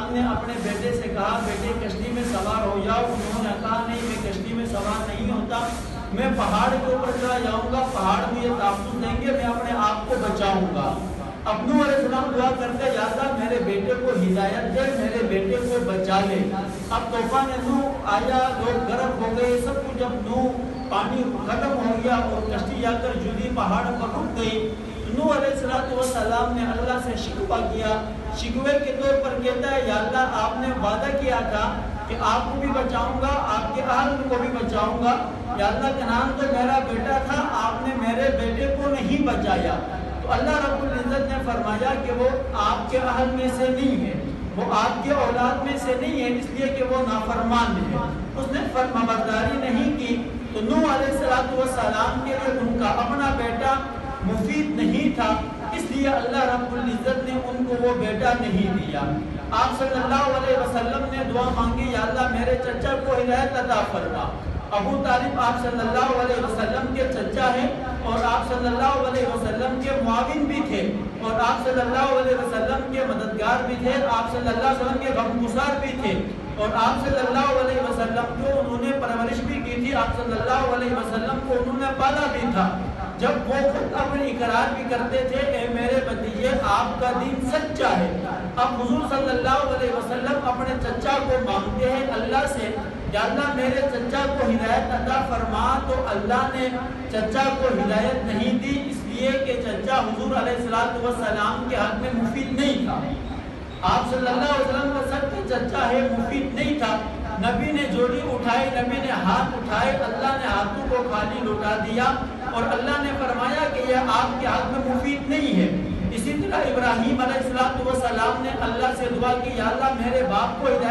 السلام نے اپنے بیٹے سے کہا بیٹے کشتی میں سوار ہو جاؤ. انہوں نے کہا نہیں میں کشتی میں سوار نہیں ہوتا, میں پہاڑ کے اوپر چلا جاؤں گا, پہاڑ مجھے تحفظ دیں گے, میں اپنے آپ کو بچاؤں گا. اب نوح علیہ السلام دعا کرتے یا اللہ میرے بیٹے کو ہدایت دے, میرے بیٹے کو بچا لے. اب طوفان نوح آیا, لوگ غرق ہو گئے, سب کچھ. جب نوح پانی ختم ہو گیا اور کشتی جا کر جودی پہاڑ پر رک گئی, نوح علیہ السلام نے اللہ سے شکوہ کیا. شکوے کے طور پر کہتا ہے یا اللہ آپ نے وعدہ کیا تھا کہ آپ کو بھی بچاؤں گا, آپ کے اہل کو بھی بچاؤں گا. یا اللہ کنعان تو میرا بیٹا تھا, آپ نے میرے بیٹے کو نہیں بچایا. تو اللہ رب العزت نے فرمایا کہ وہ آپ کے اہل میں سے نہیں ہے, وہ آپ کے اولاد میں سے نہیں ہے, اس لیے کہ وہ نافرمان ہے, اس نے فرمانبرداری نہیں کی. تو نوح علیہ السلام کے لیے ان کا اپنا بیٹا مفید نہیں تھا, اس لیے اللہ رب العزت نے ان کو وہ بیٹا نہیں دیا. آپ صلی اللہ علیہ وسلم نے دعا مانگی یا اللہ میرے چچا کو ہدایت عطا فرما. ابو طالب آپ صلی اللہ علیہ وسلم کے چچا ہیں اور آپ صلی اللہ علیہ وسلم کے معاون بھی تھے اور آپ صلی اللہ علیہ وسلم کے مددگار بھی تھے, آپ صلی اللہ علیہ وسلم کے غمگسار بھی تھے اور آپ صلی اللہ علیہ وسلم کو انہوں نے پرورش بھی کی تھی, آپ صلی اللہ علیہ وسلم کو انہوں نے پالا بھی تھا. جب وہ خود اپنی اقرار بھی کرتے تھے اے میرے بھتیجے آپ کا دین سچا ہے. اب حضور صلی اللہ علیہ وسلم اپنے چچا کو مانگتے ہیں اللہ سے یا اللہ میرے چچا کو ہدایت عطا فرما. تو اللہ نے چچا کو ہدایت نہیں دی, اس لیے کہ چچا حضور علیہ السلام کے حق میں مفید نہیں تھا. آپ صلی اللہ علیہ وسلم کا سب کے چچا ہے, مفید نہیں تھا. نبی نے جوڑی اٹھائی, نبی نے ہاتھ اٹھائے, اللہ نے ہاتھوں کو خالی لوٹا دیا اور اللہ نے فرمایا کہ یہ آپ کے حق میں مفید نہیں ہے. اسی طرح ابراہیم علیہ السلام نے اللہ سے دعا کی یا اللہ میرے باپ کو ہدایت